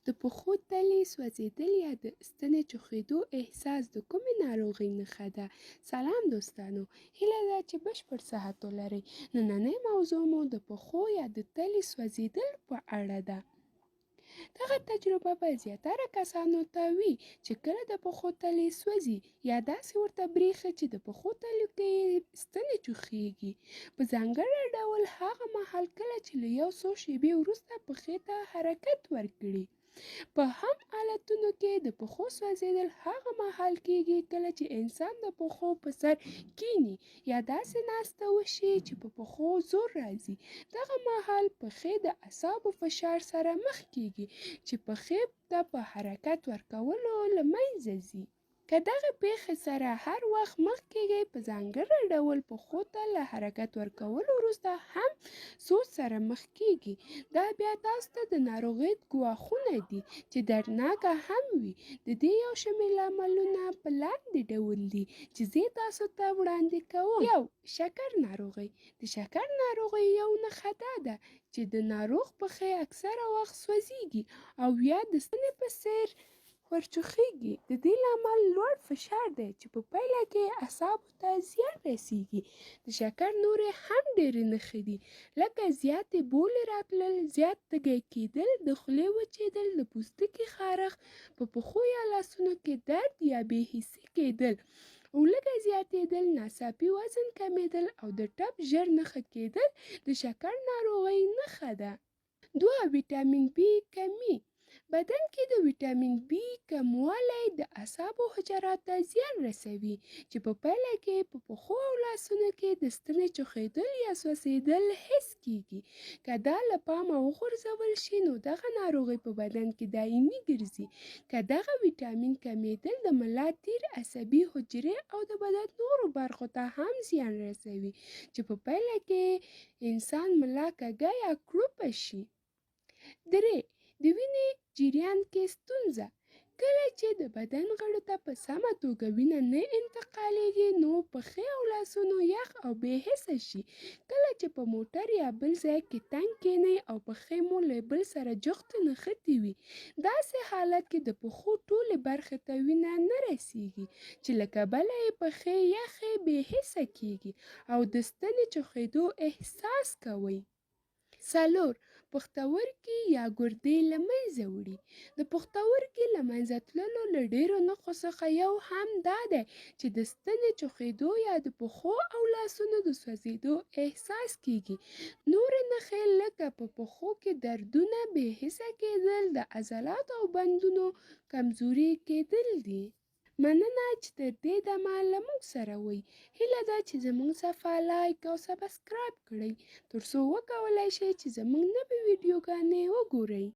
د پښو تلې سوځېدل یا د ستنې چوخېدو احساس د کومې ناروغۍ نښه ده؟ سلام دوستانو، هیله ده چې بشپړ صحت ولرئ. نننۍ موضوع مو د پښو یا د تلې سوځېدل په اړه ده. دغه تجربه به زیاتره کسانو ته وي چې کله د پښو تلې سوځي یا داسې ورته بریښي چې د پښو تلو کې ستنې چوخېږي. په ځانګړي ډول هغه مهال کله چې له یو څو شېبې وروسته پښې ته حرکت ورکړي. په هم حالتونو کې د پښو سوځېدل هغه مهال کېږي کله چې انسان د پښو په سر کیني یا داسې ناسته وشي چې په پښو زور راځي. دغه مهال پښې د اعصابو فشار سره مخ کېږي چې پښې ته په حرکت ورکولو له منځه ځي. که دغه پیښې سره هر وخت مخ کېږي، په ځانګړي ډول پښو ته له حرکت ورکولو وروسته هم سوز سره مخ کېږي، دا بیا تاسو ته د ناروغۍ ګواښونه دي چې دردناکه هم وي. د دې یو شمېر لاملونه په لاندې ډول دي چې زه تاسو ته وړاندې کوم. 1. شکر ناروغي. د شکر ناروغۍ یو نښه دا ده چې د ناروغ پښې اکثره وخت سوځېږي او یا د ستنې په څېر ورچوخېږي. د دې لامل لوړ فشار دی چې په پایله کې اعصابو ته زیان رسېږي. د شکر نورې هم ډېرې نښې دي، لکه زیاتې بولې راتلل، زیات تږی کېدل، د خولې وچېدل، د پوستکي خارښ، په پښو یا لاسونو کې درد یا بې حسي کېدل، لږه زیاتېدل، ناڅاپي وزن کمېدل او د ټپ ژر نه ښه کېدل د شکر ناروغۍ نښه ده. 2. ویټامین بي کمي. بدن کې د ویټامین بي کموالی د اعصابو حجراتو ته زیان رسوي چې په پایله کې په پښو او لاسونو کې د ستنې چوخېدل یا سوځېدل حس کېږي. که دا له پامه وغورځول شي نو دغه ناروغي په بدن کې دایمي ګرځي. که دغه ویټامین کمېدل د ملا تیر، عصبي حجرې او د بدن نورو برخو ته هم زیان رسوي چې په پایله کې انسان ملا کږه یا کړوپه شي. 3. د وینې جریان کې ستونزه. کله چې د بدن غړو ته په سمه توګه وینه نه انتقالېږي نو پښې او لاسونه یخ او بې حسه شي. کله چې په موټر یا بل ځای کې تنګ کېنئ او پښې مو له بل سره جغتې نښتې وي، داسې حالت کې د پښو ټولې برخې ته وینه نه رسېږي چې له کبله یې پښې یخې بې حسه کېږي او د ستنې چوخېدو احساس کوئ. 4. پښتورګي یا ګردې له منځه وړي. د پښتورګي له منځه تللو له ډېرو نښو څخه یو هم دا دی چې د ستنې چوخېدو یا د پښو او لاسونو د سوځېدو احساس کېږي. نورې نښې لکه په پښو کې دردونه، بې حسه کېدل، د عضلاتو او بندونو کمزوري کېدل دي. مننه چې تر دې دمه له موږ سره وئ. هیله ده چې زموږ صفحه لایک او سبسکرایب کړئ ترڅو وکولای شئ چې زموږ نوې ویډیوګانې وګورئ.